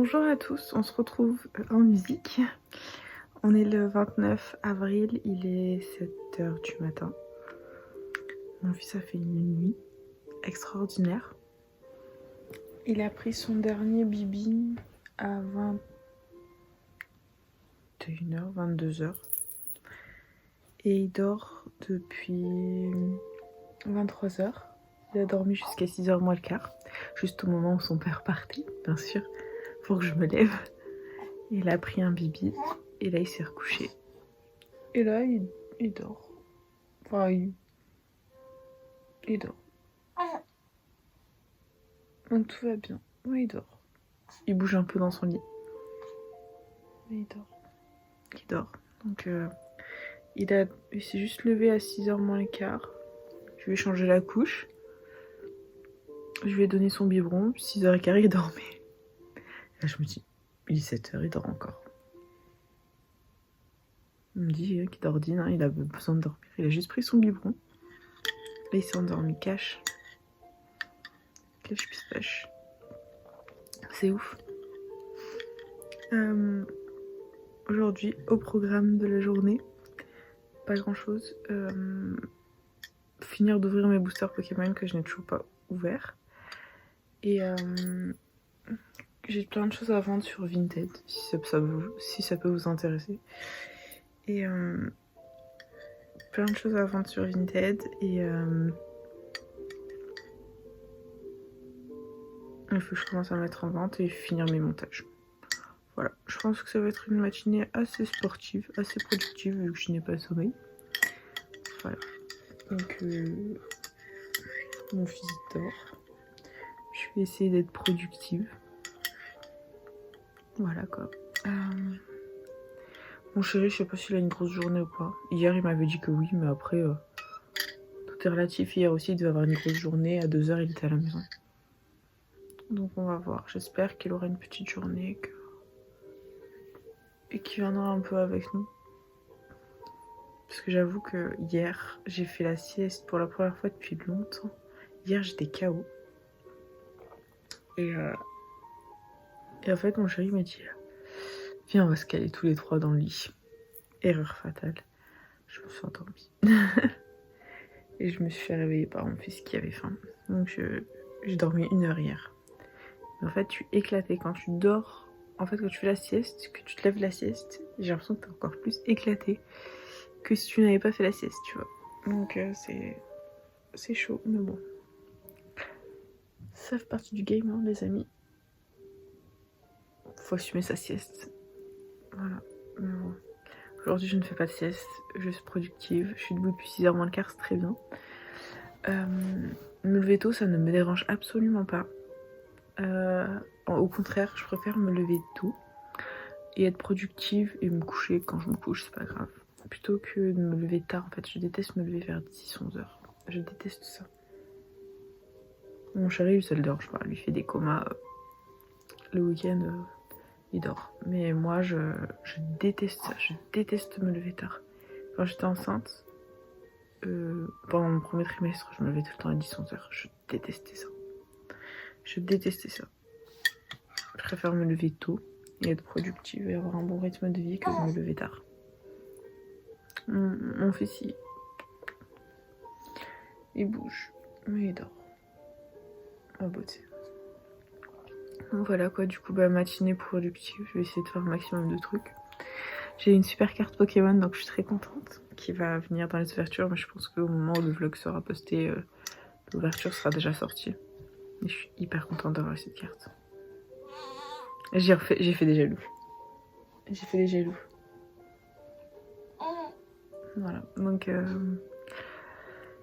Bonjour à tous, on se retrouve en musique. On est le 29 avril, il est 7 h du matin. Mon fils a fait une nuit extraordinaire. Il a pris son dernier bibi à 21 h, 22 h. Et il dort depuis 23 h. Il a dormi jusqu'à 6 h moins le quart, juste au moment où son père partait, bien sûr, pour que je me lève. Il a pris un bibi et là il s'est recouché. Et là il dort. Enfin, il dort. Donc tout va bien. Oui, il dort. Il bouge un peu dans son lit. Mais il dort. Il dort. Donc il s'est juste levé à 6 h moins le quart. Je lui ai changé la couche. Je lui ai donné son biberon. 6 h 15, il dormait. Là je me dis, il est 7 h, il dort encore. Il me dit qu'il dordine, hein, il a besoin de dormir. Il a juste pris son biberon. Là il s'est endormi cache. Cache pistache. C'est ouf. Aujourd'hui, au programme de la journée, pas grand chose. Finir d'ouvrir mes boosters Pokémon que je n'ai toujours pas ouvert. Et j'ai plein de choses à vendre sur Vinted, si ça peut vous intéresser. Et plein de choses à vendre sur Vinted. Et il faut que je commence à mettre en vente et finir mes montages. Voilà, je pense que ça va être une matinée assez sportive, assez productive vu que je n'ai pas sommeil. Voilà, donc mon fils dort. Je vais essayer d'être productive. Voilà quoi. Mon chéri, je sais pas s'il a une grosse journée ou pas. Hier, il m'avait dit que oui, mais après, tout est relatif. Hier aussi, il devait avoir une grosse journée. À 2 h, il était à la maison. Donc on va voir. J'espère qu'il aura une petite journée et qu'il viendra un peu avec nous. Parce que j'avoue que hier, j'ai fait la sieste pour la première fois depuis longtemps. Hier, j'étais KO. Et en fait, mon chéri m'a dit, viens, on va se caler tous les trois dans le lit. Erreur fatale. Je me suis endormie. Et je me suis fait réveiller par mon fils qui avait faim. Donc j'ai dormi 1 heure hier. Mais en fait, je suis éclatée. Quand tu dors, en fait, quand tu fais la sieste, que tu te lèves la sieste, j'ai l'impression que t'es encore plus éclatée que si tu n'avais pas fait la sieste, tu vois. Donc c'est chaud, mais bon. Ça fait partie du game, hein, les amis. Faut assumer sa sieste. Voilà. Mais bon. Aujourd'hui, je ne fais pas de sieste. Je suis productive. Je suis debout depuis 6 h moins le quart, c'est très bien. Me lever tôt, ça ne me dérange absolument pas. Au contraire, je préfère me lever tôt et être productive et me coucher quand je me couche, c'est pas grave. Plutôt que de me lever tard, en fait, je déteste me lever vers 10-11 h. Je déteste ça. Mon chéri, lui, ça le dérange pas. Lui fait des comas. Le week-end, il dort. Mais moi, je déteste ça. Je déteste me lever tard. Quand j'étais enceinte, pendant mon premier trimestre, je me levais tout le temps à 10-11 h. Je détestais ça. Je préfère me lever tôt et être productive et avoir un bon rythme de vie que de me lever tard. Mon fils, il bouge, mais il dort. Ah beauté. Voilà quoi, du coup, matinée productive, je vais essayer de faire un maximum de trucs. J'ai une super carte Pokémon, donc je suis très contente, qui va venir dans les ouvertures, mais je pense qu'au moment où le vlog sera posté, l'ouverture sera déjà sortie. Et je suis hyper contente d'avoir cette carte. J'ai fait des jaloux. J'ai fait des jaloux. Voilà, donc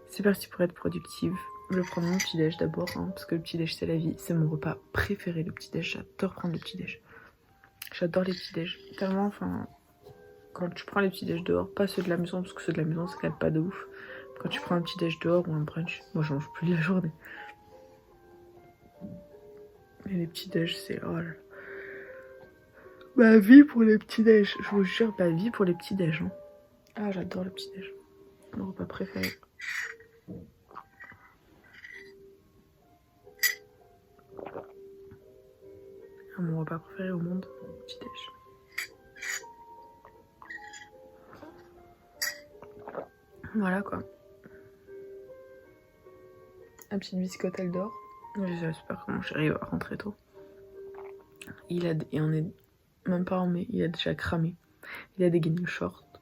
c'est parti pour être productive. Je vais prendre mon petit déj d'abord, hein, parce que le petit déj c'est la vie, c'est mon repas préféré, le petit déj. J'adore prendre le petit déj. J'adore les petits déj. Tellement, enfin, quand tu prends les petits déj dehors, pas ceux de la maison, parce que ceux de la maison ça cale pas de ouf. Quand tu prends un petit déj dehors ou un brunch, moi je mange plus de la journée. Mais les petits déj, c'est oh là là. Ma vie pour les petits déj, je vous jure, ma vie pour les petits déj. Hein. Ah, j'adore le petit déj. Mon repas préféré. Mon repas préféré au monde, petit déj. Voilà quoi. La petite biscotte elle dort. J'espère que mon chéri va rentrer tôt. Et on est même pas en mai, il a déjà cramé. Il a dégainé le short.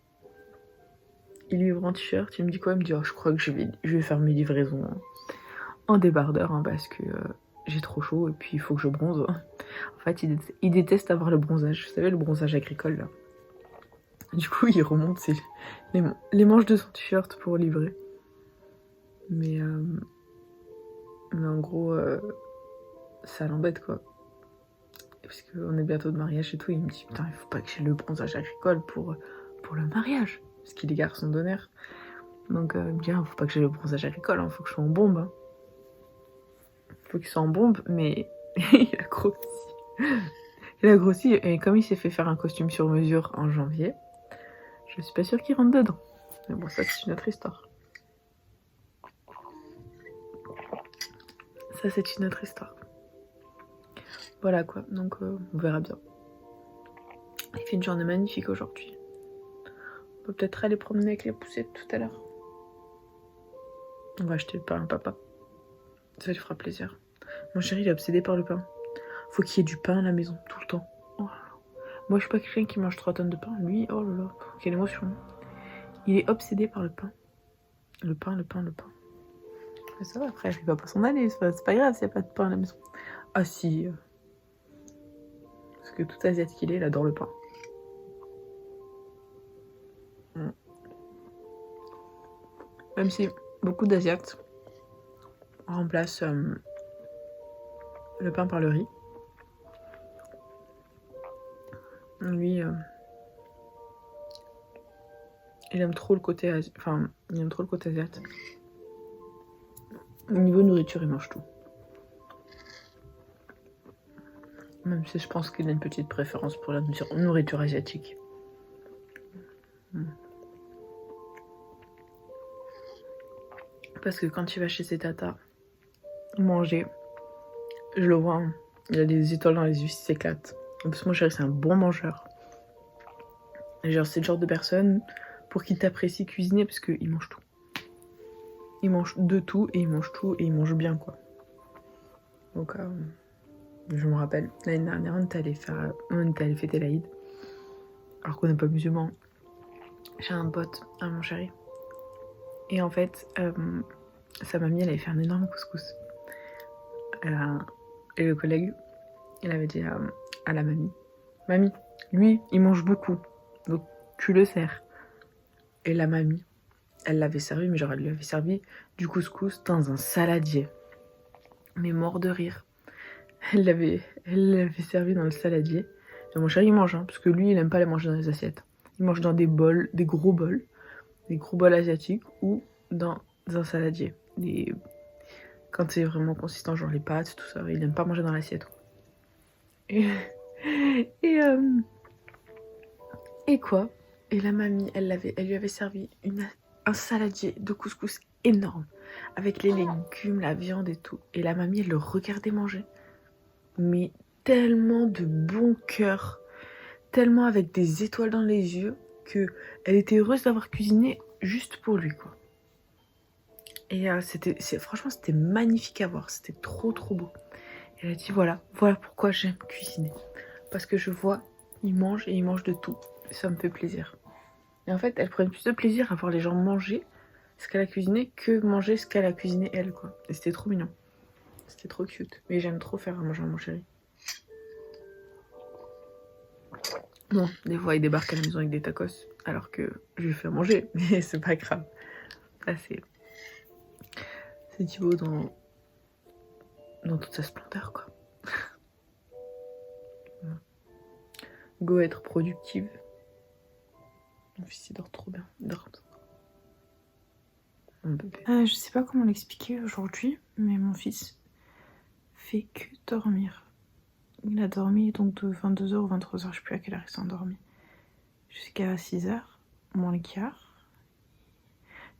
Il livre en t-shirt, il me dit quoi? Il me dit oh, je crois que je vais faire mes livraisons en débardeur parce que j'ai trop chaud et puis il faut que je bronze. En fait, il déteste avoir le bronzage. Vous savez, le bronzage agricole là. Du coup, il remonte les manches de son t-shirt pour livrer. Mais en gros, ça l'embête quoi. Parce qu'on est bientôt de mariage et tout. Il me dit putain, il faut pas que j'ai le bronzage agricole pour le mariage. Parce qu'il est garçon d'honneur. Donc il me dit faut pas que j'ai le bronzage agricole, faut que je sois en bombe. Hein. Faut qu'il soit en bombe, mais il a grossi. Il a grossi et comme il s'est fait faire un costume sur mesure en janvier, je suis pas sûre qu'il rentre dedans. Mais bon, ça c'est une autre histoire. Ça c'est une autre histoire. Voilà quoi, donc on verra bien. Il fait une journée magnifique aujourd'hui. On peut peut-être aller promener avec les poussettes tout à l'heure. On va acheter le pain à papa. Ça lui fera plaisir. Mon chéri il est obsédé par le pain. Faut qu'il y ait du pain à la maison, tout le temps. Oh là là. Moi je suis pas quelqu'un qui mange 3 tonnes de pain. Lui, oh là là, quelle émotion. Il est obsédé par le pain. Le pain. Mais ça va, après, il va pas s'en aller, c'est pas grave s'il n'y a pas de pain à la maison. Ah si. Parce que tout asiatique qu'il est, il adore le pain. Même si beaucoup d'asiates remplacent le pain par le riz. Lui, il aime trop le côté asiatique. Au niveau nourriture, il mange tout. Même si je pense qu'il a une petite préférence pour la nourriture asiatique. Parce que quand il va chez ses tatas manger, je le vois, hein, il a des étoiles dans les yeux, il s'éclate. En plus, mon chéri, c'est un bon mangeur. Genre, c'est le genre de personne pour qui t'apprécie cuisiner parce qu'il mange tout. Il mange de tout et il mange tout et il mange bien, quoi. Donc, je me rappelle, l'année dernière, on était allé fêter l'Aïd. Alors qu'on n'est pas musulman. J'ai un pote à mon chéri. Et en fait, sa mamie, elle avait fait un énorme couscous. Et le collègue, il avait dit à la mamie, mamie, lui, il mange beaucoup, donc tu le sers. Et la mamie, elle l'avait servi, mais genre elle lui avait servi du couscous dans un saladier. Mais mort de rire. Elle l'avait servi dans le saladier. Et mon chéri, il mange, hein, parce que lui, il aime pas les manger dans les assiettes. Il mange dans des bols, des gros bols asiatiques ou dans un saladier. Quand c'est vraiment consistant, genre les pâtes, tout ça, il aime pas manger dans l'assiette. Et quoi? Et la mamie, elle lui avait servi un saladier de couscous énorme, avec les légumes, la viande et tout. Et la mamie, elle le regardait manger. Mais tellement de bon cœur, tellement avec des étoiles dans les yeux, que elle était heureuse d'avoir cuisiné juste pour lui, quoi. Et franchement, c'était magnifique à voir, c'était trop trop beau. Et elle a dit voilà pourquoi j'aime cuisiner. Parce que je vois, il mange et il mange de tout. Et ça me fait plaisir. Et en fait, elle prenait plus de plaisir à voir les gens manger ce qu'elle a cuisiné que manger ce qu'elle a cuisiné elle, quoi. Et c'était trop mignon. C'était trop cute. Mais j'aime trop faire à manger à mon chéri. Bon, des fois, il débarque à la maison avec des tacos, alors que je lui fais manger, mais c'est pas grave. Ça, c'est Thibaut dans toute sa splendeur, quoi. Go être productive. Mon fils, il dort trop bien. Il dort. Mon bébé. Je sais pas comment l'expliquer aujourd'hui, mais mon fils fait que dormir. Il a dormi donc de 22h ou 23h, je sais plus à quelle heure il s'est endormi. Jusqu'à 6h, moins le quart.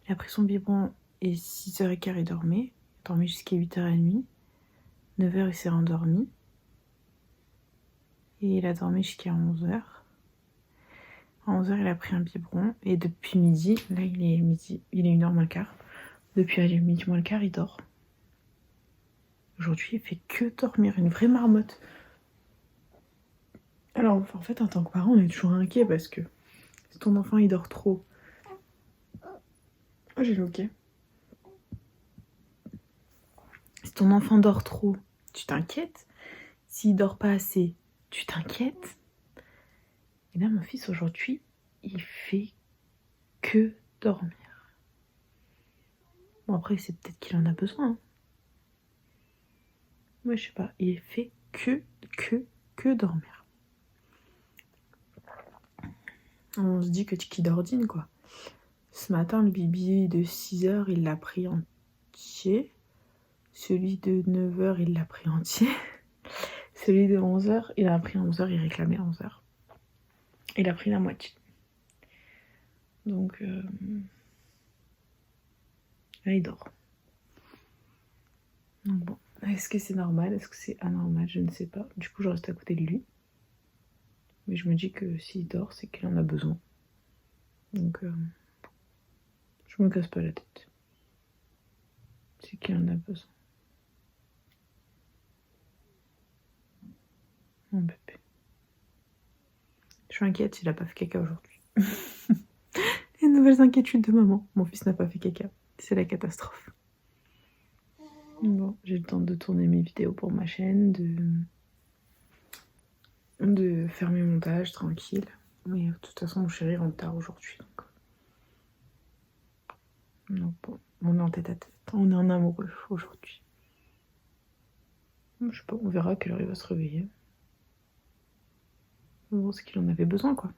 Il a pris son biberon et 6h15 il dormait. Il a dormi jusqu'à 8h30. 9h il s'est rendormi. Et il a dormi jusqu'à 11h. À 11h, il a pris un biberon. Et depuis midi, là il est midi, il est 1h moins le quart. Depuis midi moins le quart, il dort. Aujourd'hui, il fait que dormir, une vraie marmotte. Alors en fait, en tant que parent, on est toujours inquiet parce que si ton enfant il dort trop... Oh, j'ai loqué. Si ton enfant dort trop, tu t'inquiètes. S'il dort pas assez, tu t'inquiètes. Et là, mon fils, aujourd'hui, il fait que dormir. Bon, après, c'est peut-être qu'il en a besoin. Hein. Moi, je sais pas. Il fait que dormir. On se dit que qu'il dordine, quoi. Ce matin, le bibi de 6h, il l'a pris entier. Celui de 9h, il l'a pris entier. Celui de 11h, il a pris 11h, il réclamait 11h. Il a pris la moitié. Donc, là, il dort. Donc bon, est-ce que c'est normal? Est-ce que c'est anormal? Je ne sais pas. Du coup, je reste à côté de lui. Mais je me dis que s'il dort, c'est qu'il en a besoin. Donc, je me casse pas la tête. C'est qu'il en a besoin. Mon bébé. Je suis inquiète s'il a pas fait caca aujourd'hui. Les nouvelles inquiétudes de maman. Mon fils n'a pas fait caca. C'est la catastrophe. Bon, j'ai le temps de tourner mes vidéos pour ma chaîne, de faire mes montages tranquille. Mais de toute façon, mon chéri rentre tard aujourd'hui. Donc bon, on est en tête à tête. On est en amoureux aujourd'hui. Je sais pas, on verra à quelle heure il va se réveiller. Bon, c'est qu'il en avait besoin, quoi.